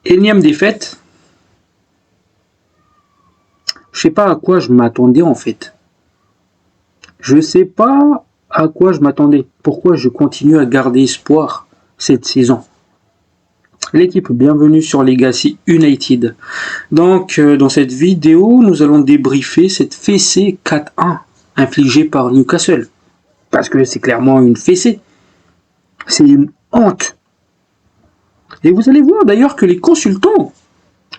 énième défaite. Je sais pas à quoi je m'attendais en fait. Je sais pas à quoi je m'attendais. Pourquoi je continue à garder espoir cette saison. L'équipe, bienvenue sur Legacy United. Donc, dans cette vidéo, nous allons débriefer cette fessée 4-1 infligée par Newcastle. Parce que c'est clairement une fessée. C'est une honte. Et vous allez voir d'ailleurs que les consultants,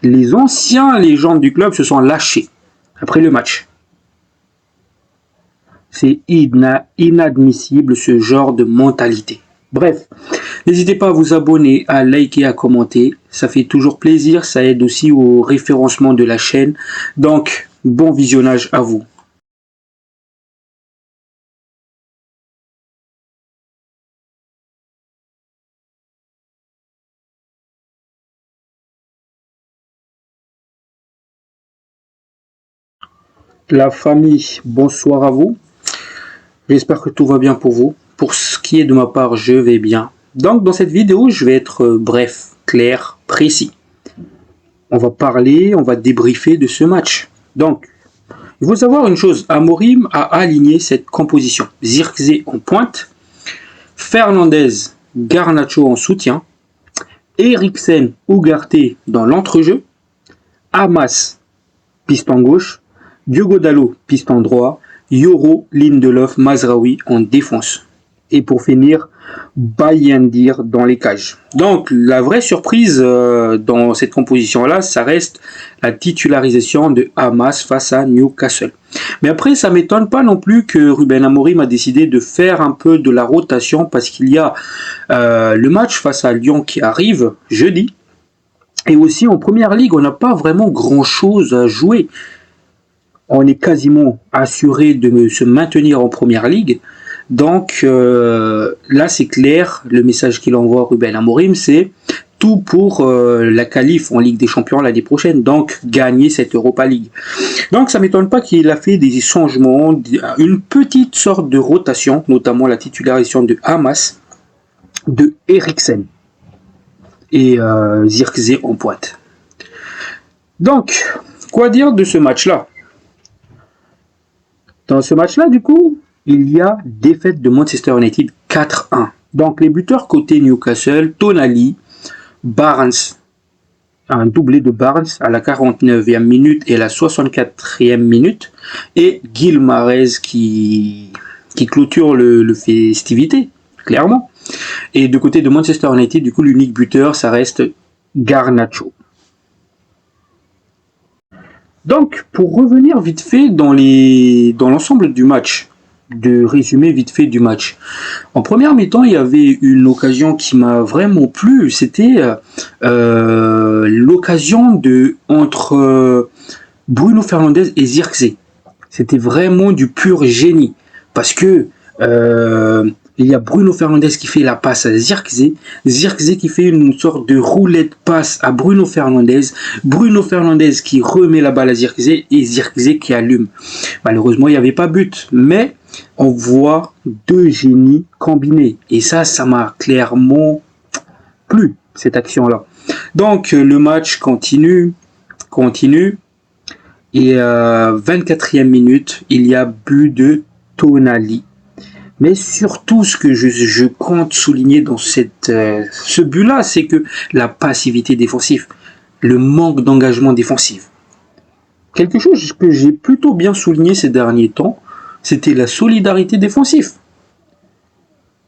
les anciens légendes du club se sont lâchés après le match. C'est inadmissible ce genre de mentalité. Bref, n'hésitez pas à vous abonner, à liker, à commenter. Ça fait toujours plaisir, ça aide aussi au référencement de la chaîne. Donc, bon visionnage à vous. La famille, bonsoir à vous. J'espère que tout va bien pour vous. Pour ce qui est de ma part, je vais bien. Donc, dans cette vidéo, je vais être bref, clair, précis. On va débriefer de ce match. Donc, il faut savoir une chose. Amorim a aligné cette composition. Zirkzee en pointe, Fernandez, Garnacho en soutien, Eriksen, Ugarte dans l'entrejeu, Hamas, piston gauche, Diogo Dalot, piston droit, Yoro, Lindelof, Mazraoui en défense. Et pour finir, Bayendir dans les cages. Donc la vraie surprise dans cette composition-là, ça reste la titularisation de Hamas face à Newcastle. Mais après, ça ne m'étonne pas non plus que Ruben Amorim a décidé de faire un peu de la rotation parce qu'il y a le match face à Lyon qui arrive jeudi. Et aussi en première ligue, on n'a pas vraiment grand-chose à jouer. On est quasiment assuré de se maintenir en première ligue. Donc là, c'est clair, le message qu'il envoie Ruben Amorim, c'est tout pour la qualif en Ligue des Champions l'année prochaine, donc gagner cette Europa League. Donc ça ne m'étonne pas qu'il a fait des changements, une petite sorte de rotation, notamment la titularisation de Hamas, de Eriksen et Zirkzee en pointe. Donc, quoi dire de ce match-là? Dans ce match-là, du coup, il y a défaite de Manchester United 4-1. Donc les buteurs côté Newcastle, Tonali, Barnes, un doublé de Barnes à la 49e minute et la 64e minute, et Guilmarès qui clôture le festivité, clairement. Et du côté de Manchester United, du coup, l'unique buteur, ça reste Garnacho. Donc, pour revenir vite fait dans l'ensemble du match, de résumer vite fait du match. En première mi-temps, il y avait une occasion qui m'a vraiment plu. C'était l'occasion entre Bruno Fernandes et Zirkzee. C'était vraiment du pur génie. Parce que il y a Bruno Fernandes qui fait la passe à Zirkzee, Zirkzee qui fait une sorte de roulette passe à Bruno Fernandes qui remet la balle à Zirkzee et Zirkzee qui allume. Malheureusement, il n'y avait pas but, mais on voit deux génies combinés. Et ça m'a clairement plu, cette action-là. Donc, le match continue. Et 24e minute, il y a but de Tonali. Mais surtout, ce que je compte souligner dans ce but-là, c'est que la passivité défensive, le manque d'engagement défensif. Quelque chose que j'ai plutôt bien souligné ces derniers temps, c'était la solidarité défensive.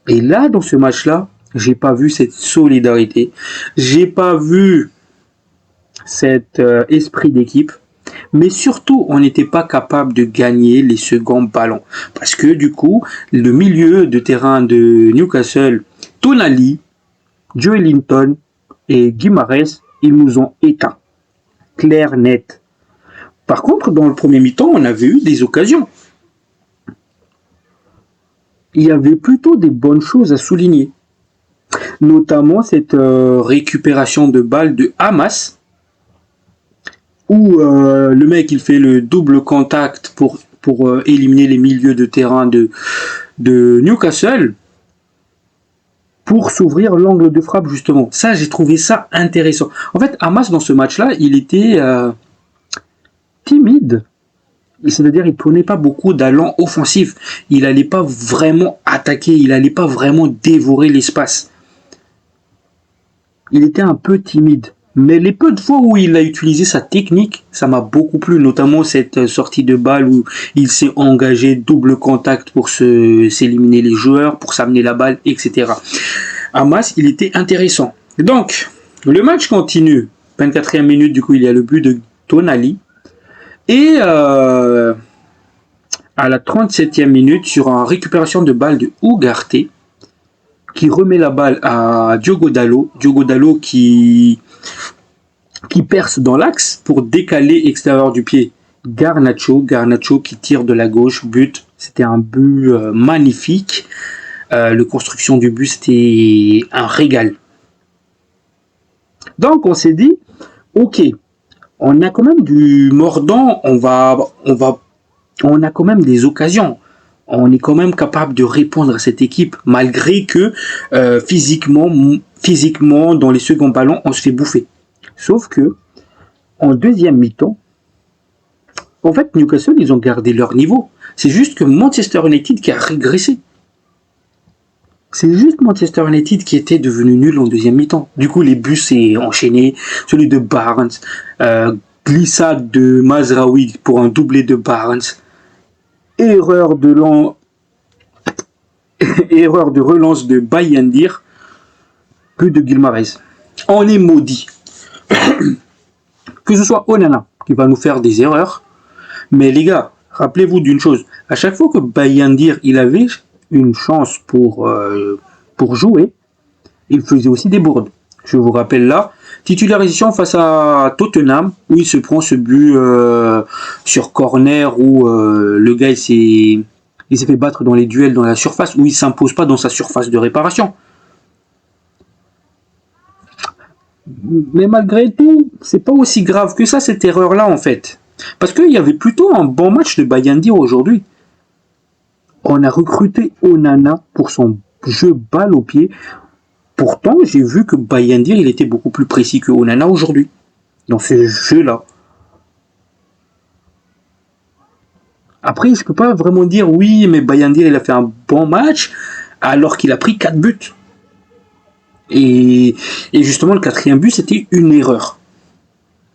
Et là, dans ce match-là, j'ai pas vu cette solidarité, j'ai pas vu cet esprit d'équipe. Mais surtout, on n'était pas capable de gagner les seconds ballons. Parce que du coup, le milieu de terrain de Newcastle, Tonali, Joelinton et Guimarães, ils nous ont éteints. Clair, net. Par contre, dans le premier mi-temps, on avait eu des occasions. Il y avait plutôt des bonnes choses à souligner. Notamment cette récupération de balles de Hamas, où le mec il fait le double contact pour éliminer les milieux de terrain de Newcastle. pour s'ouvrir l'angle de frappe, justement. Ça, j'ai trouvé ça intéressant. En fait, Hamas, dans ce match-là, il était timide. C'est-à-dire, il prenait pas beaucoup d'allant offensif. Il n'allait pas vraiment attaquer, il n'allait pas vraiment dévorer l'espace. Il était un peu timide. Mais les peu de fois où il a utilisé sa technique, ça m'a beaucoup plu, notamment cette sortie de balle où il s'est engagé double contact pour s'éliminer les joueurs, pour s'amener la balle, etc. Hamas, il était intéressant. Donc, le match continue. 24e minute, du coup, il y a le but de Tonali. Et à la 37e minute, sur une récupération de balle de Ugarte, qui remet la balle à Diogo Dalot. Diogo Dalot qui perce dans l'axe pour décaler extérieur du pied Garnacho. Garnacho qui tire de la gauche, but. C'était un but magnifique. La construction du but, c'était un régal. Donc on s'est dit, ok, on a quand même du mordant, on a quand même des occasions. On est quand même capable de répondre à cette équipe, malgré que physiquement, dans les seconds ballons, on se fait bouffer. Sauf que, en deuxième mi-temps, en fait, Newcastle, ils ont gardé leur niveau. C'est juste que Manchester United qui a régressé. C'est juste Manchester United qui était devenu nul en deuxième mi-temps. Du coup, les buts s'est enchaîné. Celui de Barnes, glissade de Mazraoui pour un doublé de Barnes. Erreur de relance de Bayendir, que de Guilmarès. On est maudit. Que ce soit Onana qui va nous faire des erreurs, mais les gars, rappelez-vous d'une chose, à chaque fois que Bayendir il avait une chance pour jouer, il faisait aussi des bourdes. Je vous rappelle là, titularisation face à Tottenham, où il se prend ce but sur corner, où le gars il s'est fait battre dans les duels dans la surface, où il s'impose pas dans sa surface de réparation. Mais malgré tout, c'est pas aussi grave que ça, cette erreur-là, en fait. Parce qu'il y avait plutôt un bon match de Bayendir aujourd'hui. On a recruté Onana pour son jeu balle au pied. Pourtant, j'ai vu que Bayendir, il était beaucoup plus précis que Onana aujourd'hui, dans ce jeu-là. Après, je peux pas vraiment dire, oui, mais Bayendir, il a fait un bon match, alors qu'il a pris 4 buts. Et justement, le 4e but, c'était une erreur.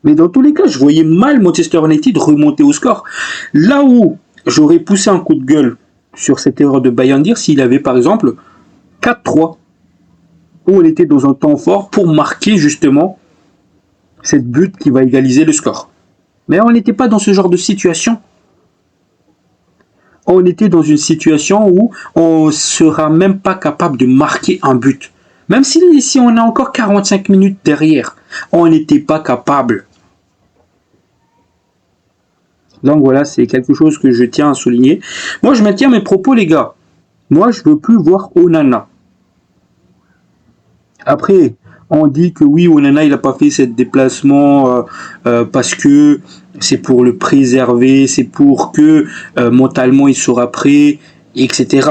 Mais dans tous les cas, je voyais mal Manchester United remonter au score. Là où j'aurais poussé un coup de gueule sur cette erreur de Bayendir, s'il avait par exemple 4-3, où on était dans un temps fort pour marquer justement cette but qui va égaliser le score. Mais on n'était pas dans ce genre de situation. On était dans une situation où on ne sera même pas capable de marquer un but. Même si on a encore 45 minutes derrière, on n'était pas capable. Donc voilà, c'est quelque chose que je tiens à souligner. Moi, je maintiens mes propos, les gars. Moi, je ne veux plus voir Onana. Après, on dit que oui, Onana, il n'a pas fait ce déplacement parce que c'est pour le préserver, c'est pour que mentalement il sera prêt, etc.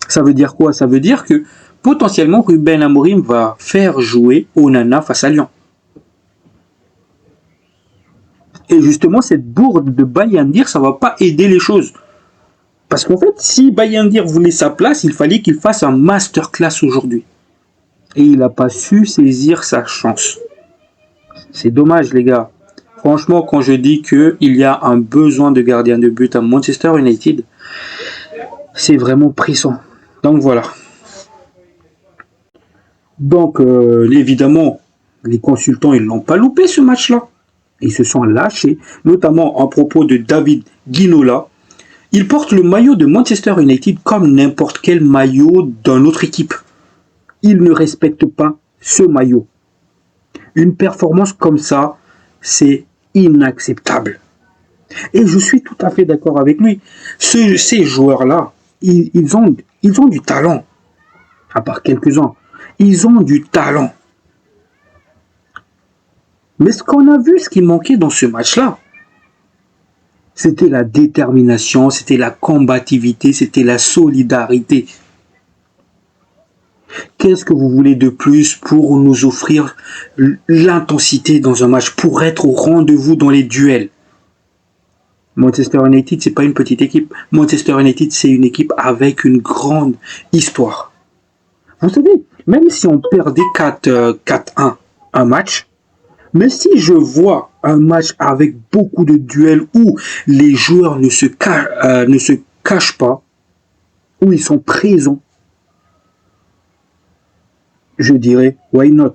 Ça veut dire quoi? Ça veut dire que potentiellement Ruben Amorim va faire jouer Onana face à Lyon. Et justement, cette bourde de Bayendir, ça ne va pas aider les choses. Parce qu'en fait, si Bayendir voulait sa place, il fallait qu'il fasse un masterclass aujourd'hui. Et il n'a pas su saisir sa chance. C'est dommage, les gars. Franchement, quand je dis qu'il y a un besoin de gardien de but à Manchester United, c'est vraiment pressant. Donc voilà. Donc évidemment, les consultants, ils n'ont pas loupé ce match-là. Ils se sont lâchés, notamment à propos de David Ginola. Il porte le maillot de Manchester United comme n'importe quel maillot d'une autre équipe. Il ne respecte pas ce maillot. Une performance comme ça, c'est inacceptable. Et je suis tout à fait d'accord avec lui. Ces joueurs-là, ils ont du talent. À part quelques-uns. Ils ont du talent. Mais ce qu'on a vu, ce qui manquait dans ce match-là, c'était la détermination, c'était la combativité, c'était la solidarité. Qu'est-ce que vous voulez de plus pour nous offrir l'intensité dans un match, pour être au rendez-vous dans les duels? Manchester United, c'est pas une petite équipe. Manchester United, c'est une équipe avec une grande histoire. Vous savez, même si on perdait 4-1 un match, mais si je vois un match avec beaucoup de duels où les joueurs ne se cachent pas, où ils sont présents, je dirais, why not?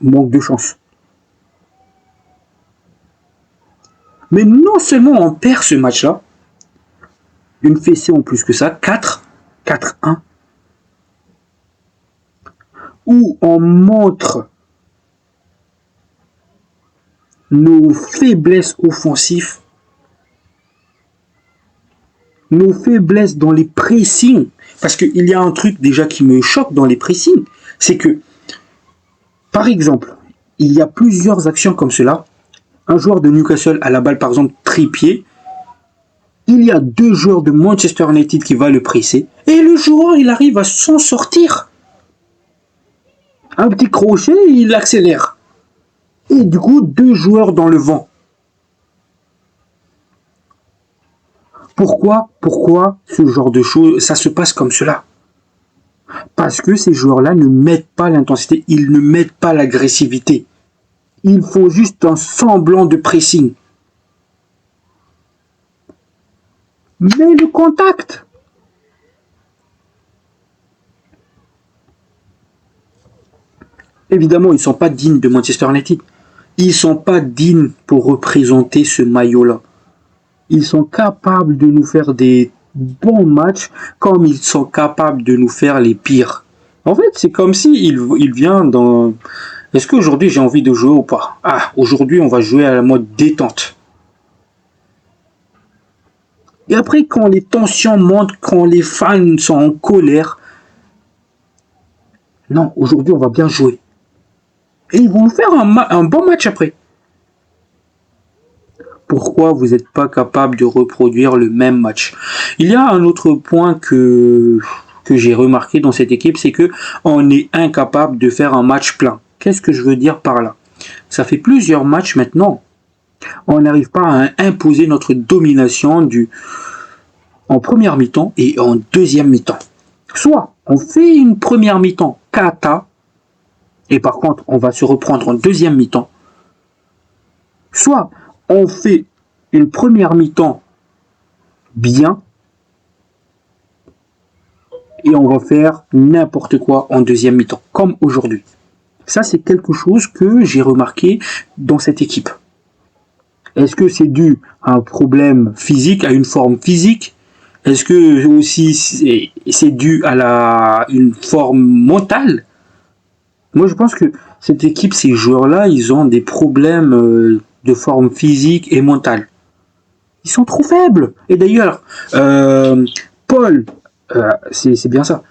Manque de chance. Mais non seulement on perd ce match-là, une fessée en plus que ça, 4-1, où on montre nos faiblesses offensives, nos faiblesses dans les pressings. Parce qu'il y a un truc déjà qui me choque dans les pressings, c'est que, par exemple, il y a plusieurs actions comme cela. Un joueur de Newcastle a la balle, par exemple, Trippier. Il y a deux joueurs de Manchester United qui va le presser. Et le joueur, il arrive à s'en sortir. Un petit crochet, il accélère. Et du coup, deux joueurs dans le vent. Pourquoi ce genre de choses, ça se passe comme cela? Parce que ces joueurs-là ne mettent pas l'intensité, ils ne mettent pas l'agressivité. Il faut juste un semblant de pressing. Mais le contact. Évidemment, ils ne sont pas dignes de Manchester United. Ils ne sont pas dignes pour représenter ce maillot-là. Ils sont capables de nous faire des bons matchs comme ils sont capables de nous faire les pires. En fait, c'est comme si il vient dans... Est-ce qu'aujourd'hui j'ai envie de jouer ou pas? Ah, aujourd'hui on va jouer à la mode détente. Et après, quand les tensions montent, quand les fans sont en colère, non, aujourd'hui on va bien jouer. Et ils vont nous faire un bon match après. Pourquoi vous n'êtes pas capable de reproduire le même match? Il y a un autre point que j'ai remarqué dans cette équipe, c'est que on est incapable de faire un match plein. Qu'est-ce que je veux dire par là? Ça fait plusieurs matchs maintenant. On n'arrive pas à imposer notre domination en première mi-temps et en deuxième mi-temps. Soit on fait une première mi-temps cata, et par contre on va se reprendre en deuxième mi-temps. Soit on fait une première mi-temps bien et on va faire n'importe quoi en deuxième mi-temps, comme aujourd'hui. Ça, c'est quelque chose que j'ai remarqué dans cette équipe. Est-ce que c'est dû à un problème physique, à une forme physique? Est-ce que aussi c'est dû à une forme mentale? Moi, je pense que cette équipe, ces joueurs-là, ils ont des problèmes de forme physique et mentale. Ils sont trop faibles. Et d'ailleurs, Paul, c'est bien ça.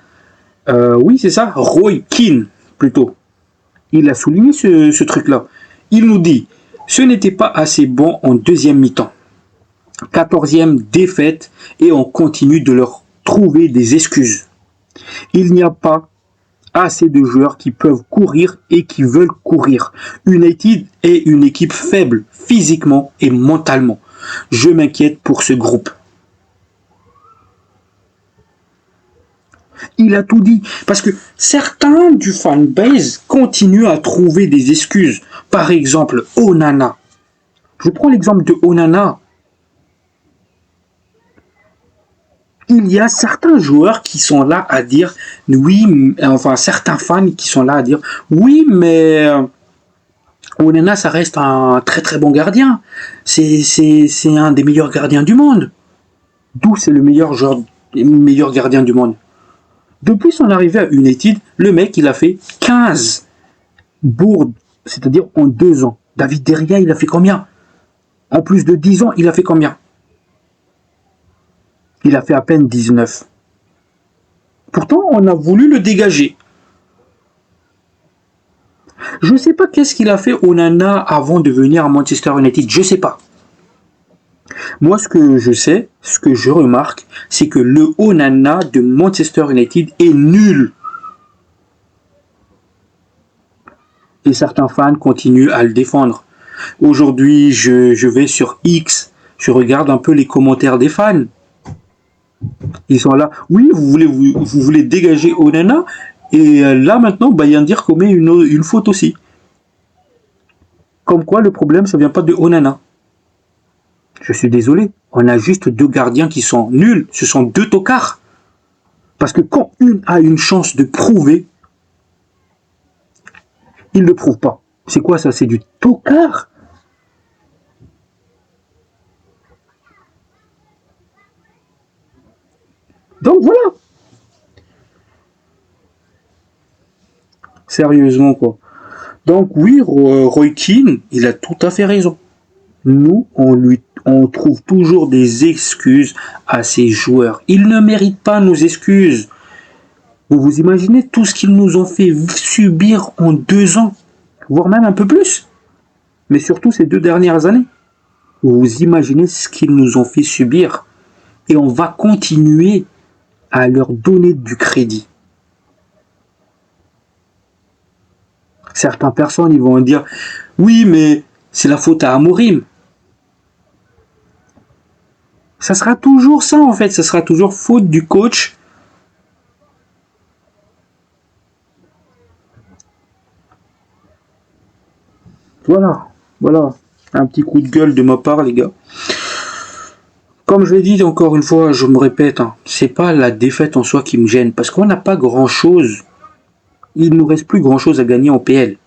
Oui, c'est ça. Roy Keane, plutôt. Il a souligné ce truc-là. Il nous dit, ce n'était pas assez bon en deuxième mi-temps. 14e défaite et on continue de leur trouver des excuses. Il n'y a pas assez de joueurs qui peuvent courir et qui veulent courir. United est une équipe faible physiquement et mentalement. Je m'inquiète pour ce groupe. Il a tout dit. Parce que certains du fanbase continuent à trouver des excuses. Par exemple, Onana. Je prends l'exemple de Onana. Il y a certains joueurs qui sont là à dire oui, enfin certains fans qui sont là à dire oui, mais Onana, ça reste un très très bon gardien. C'est un des meilleurs gardiens du monde. D'où c'est le meilleur gardien du monde. Depuis son arrivée à United, le mec, il a fait 15 bourdes, c'est-à-dire en 2 ans. David De Gea, il a fait combien? En plus de 10 ans, il a fait combien? Il a fait à peine 19. Pourtant, on a voulu le dégager. Je ne sais pas qu'est-ce qu'il a fait Onana avant de venir à Manchester United. Je ne sais pas. Moi, ce que je sais, ce que je remarque, c'est que le Onana de Manchester United est nul. Et certains fans continuent à le défendre. Aujourd'hui, je vais sur X, je regarde un peu les commentaires des fans. Ils sont là, oui, vous voulez dégager Onana, et là maintenant, Bayandir commet une faute aussi. Comme quoi, le problème, ça vient pas de Onana. Je suis désolé, on a juste deux gardiens qui sont nuls, ce sont deux tocards. Parce que quand une a une chance de prouver, il ne le prouve pas. C'est quoi ça? C'est du tocard. Donc voilà. Sérieusement quoi. Donc oui, Roy Keane, il a tout à fait raison. Nous, on trouve toujours des excuses à ces joueurs. Ils ne méritent pas nos excuses. Vous vous imaginez tout ce qu'ils nous ont fait subir en 2 ans, voire même un peu plus, mais surtout ces 2 dernières années. Vous vous imaginez ce qu'ils nous ont fait subir et on va continuer à leur donner du crédit. Certaines personnes ils vont dire oui mais c'est la faute à Amorim. Ça sera toujours ça en fait, ça sera toujours faute du coach. Voilà, un petit coup de gueule de ma part les gars. Comme je l'ai dit encore une fois, je me répète, c'est pas la défaite en soi qui me gêne, parce qu'on n'a pas grand chose, il nous reste plus grand chose à gagner en PL.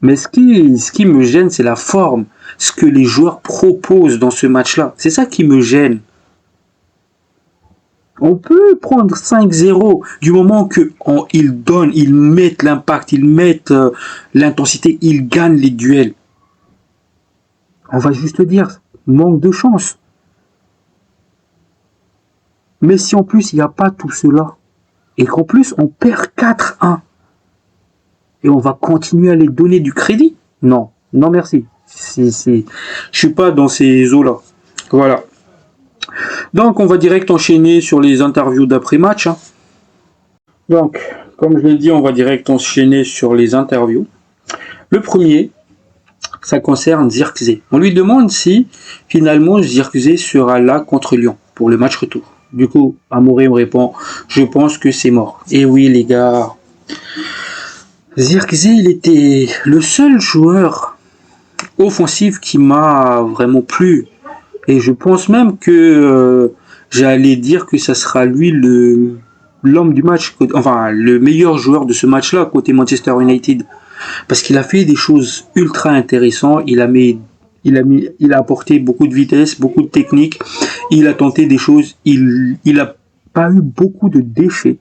Mais ce qui me gêne, c'est la forme, ce que les joueurs proposent dans ce match-là. C'est ça qui me gêne. On peut prendre 5-0 du moment qu'ils donnent, ils mettent l'impact, ils mettent l'intensité, ils gagnent les duels. On va juste dire, manque de chance. Mais si en plus il n'y a pas tout cela, et qu'en plus on perd 4-1, et on va continuer à les donner du crédit, non merci. Je suis pas dans ces eaux-là. Voilà. Donc on va direct enchaîner sur les interviews d'après-match. Donc, comme je l'ai dit, on va direct enchaîner sur les interviews. Le premier, ça concerne Zirkzee. On lui demande si finalement Zirkzee sera là contre Lyon pour le match retour. Du coup, Amorim répond, je pense que c'est mort. Et oui les gars, Zirkzee, il était le seul joueur offensif qui m'a vraiment plu. Et je pense même que j'allais dire que ça sera lui l'homme du match, enfin le meilleur joueur de ce match-là côté Manchester United. Parce qu'il a fait des choses ultra intéressantes, il a apporté beaucoup de vitesse, beaucoup de technique, il a tenté des choses, il a pas eu beaucoup de déchets.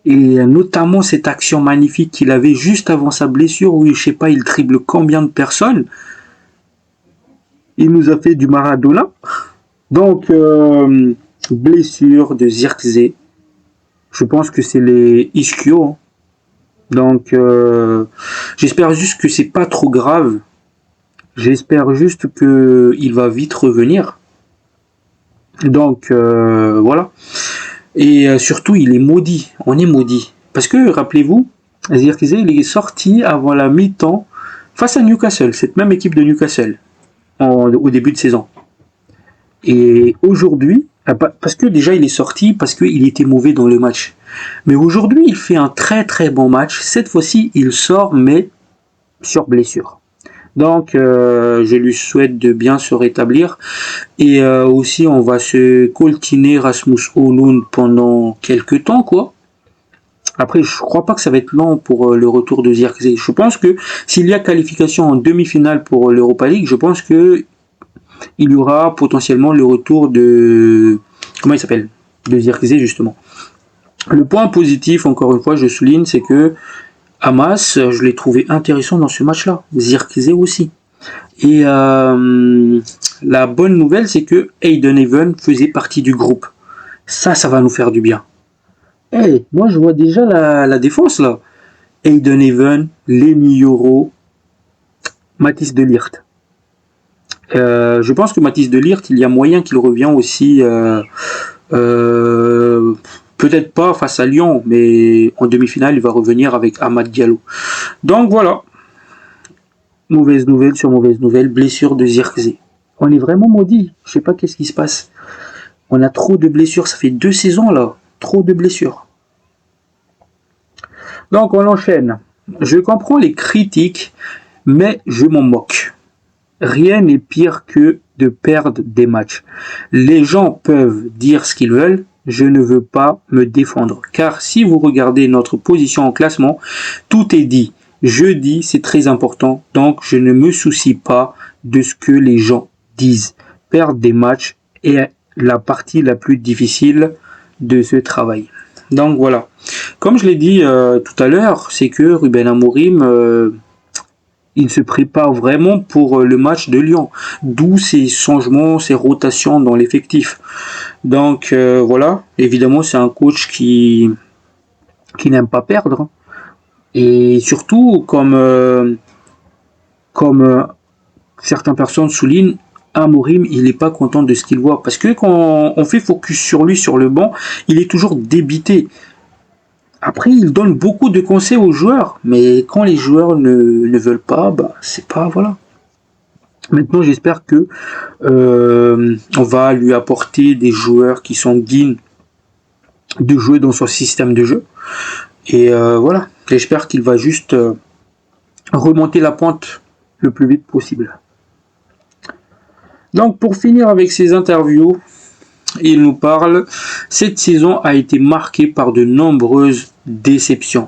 Et notamment cette action magnifique qu'il avait juste avant sa blessure où je sais pas, il dribble combien de personnes. Il nous a fait du Maradona. Donc blessure de Zirkzee. Je pense que c'est les ischio. Donc j'espère juste que c'est pas trop grave. J'espère juste que il va vite revenir. Donc voilà. Et surtout, il est maudit. On est maudit. Parce que, rappelez-vous, Zirkzee, il est sorti avant la mi-temps face à Newcastle, cette même équipe de Newcastle, au début de saison. Et aujourd'hui, parce que déjà il est sorti, parce qu'il était mauvais dans le match. Mais aujourd'hui, il fait un très très bon match. Cette fois-ci, il sort, mais sur blessure. Donc, je lui souhaite de bien se rétablir. Et aussi, on va se coltiner Rasmus Højlund pendant quelques temps, quoi. Après, je crois pas que ça va être long pour le retour de Zirkzee. Je pense que s'il y a qualification en demi-finale pour l'Europa League, je pense que il y aura potentiellement le retour de... Comment il s'appelle? De Zirkzee, justement. Le point positif, encore une fois, je souligne, c'est que Hamas, je l'ai trouvé intéressant dans ce match-là. Zirkzee aussi. Et la bonne nouvelle, c'est que Hayden Even faisait partie du groupe. Ça va nous faire du bien. Hey, moi, je vois déjà la défense, là. Hayden Even, Lenny Yoro, Mathis de Ligt. Je pense que Mathys de Ligt, il y a moyen qu'il revienne aussi, peut-être pas face à Lyon, mais en demi-finale, il va revenir avec Amad Diallo. Donc voilà, mauvaise nouvelle sur mauvaise nouvelle, blessure de Zirkzee. On est vraiment maudit, je sais pas qu'est-ce qui se passe. On a trop de blessures, ça fait 2 saisons là, trop de blessures. Donc on enchaîne. Je comprends les critiques, mais je m'en moque. Rien n'est pire que de perdre des matchs. Les gens peuvent dire ce qu'ils veulent, je ne veux pas me défendre. Car si vous regardez notre position en classement, tout est dit. Jeudi, c'est très important, donc je ne me soucie pas de ce que les gens disent. Perdre des matchs est la partie la plus difficile de ce travail. Donc voilà. Comme je l'ai dit tout à l'heure, c'est que Ruben Amorim, il se prépare vraiment pour le match de Lyon, d'où ces changements, ces rotations dans l'effectif. Donc voilà, évidemment c'est un coach qui n'aime pas perdre. Et surtout, comme certaines personnes soulignent, Amorim, il n'est pas content de ce qu'il voit. Parce que quand on fait focus sur lui, sur le banc, il est toujours débité. Après, il donne beaucoup de conseils aux joueurs, mais quand les joueurs ne veulent pas, bah, c'est pas, voilà. Maintenant, j'espère que on va lui apporter des joueurs qui sont dignes de jouer dans son système de jeu. Et voilà, j'espère qu'il va juste remonter la pente le plus vite possible. Donc, pour finir avec ces interviews, il nous parle, cette saison a été marquée par de nombreuses déceptions.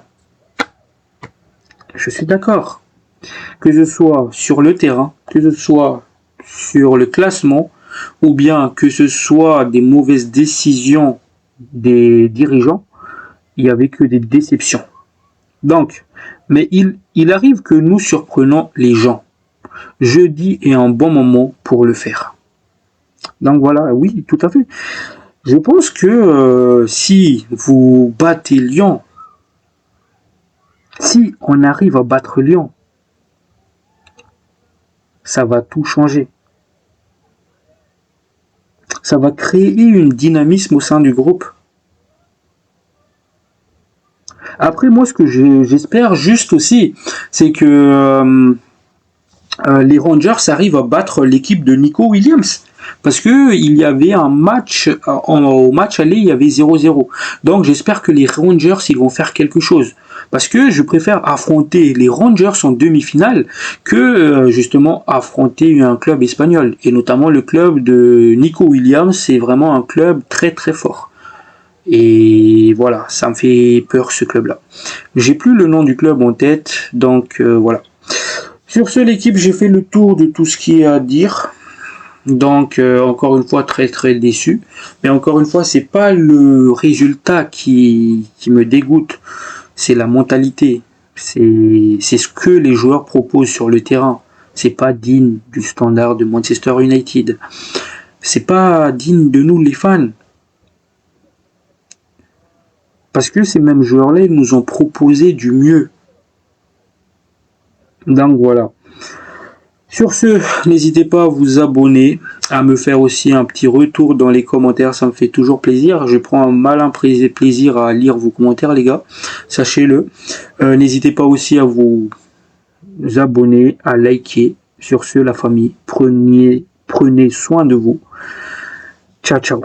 Je suis d'accord. Que ce soit sur le terrain, que ce soit sur le classement, ou bien que ce soit des mauvaises décisions des dirigeants, il n'y avait que des déceptions. Donc, mais il arrive que nous surprenons les gens. Jeudi est un bon moment pour le faire. Donc voilà, oui, tout à fait. Je pense que si vous battez Lyon, si on arrive à battre Lyon, ça va tout changer. Ça va créer une dynamisme au sein du groupe. Après, moi, ce que j'espère juste aussi, c'est que les Rangers arrivent à battre l'équipe de Nico Williams. Parce que il y avait un match, au match aller, il y avait 0-0. Donc j'espère que les Rangers, ils vont faire quelque chose. Parce que je préfère affronter les Rangers en demi-finale que justement affronter un club espagnol. Et notamment le club de Nico Williams, c'est vraiment un club très très fort. Et voilà, ça me fait peur ce club-là. J'ai plus le nom du club en tête, donc voilà. Sur ce, l'équipe, j'ai fait le tour de tout ce qu'il y a à dire. Donc encore une fois très très déçu, mais encore une fois c'est pas le résultat qui me dégoûte, c'est la mentalité, c'est ce que les joueurs proposent sur le terrain, c'est pas digne du standard de Manchester United, c'est pas digne de nous les fans, parce que ces mêmes joueurs là nous ont proposé du mieux. Donc voilà. Sur ce, n'hésitez pas à vous abonner, à me faire aussi un petit retour dans les commentaires, ça me fait toujours plaisir. Je prends un malin plaisir à lire vos commentaires les gars, sachez-le. N'hésitez pas aussi à vous abonner, à liker. Sur ce, la famille, prenez soin de vous. Ciao, ciao.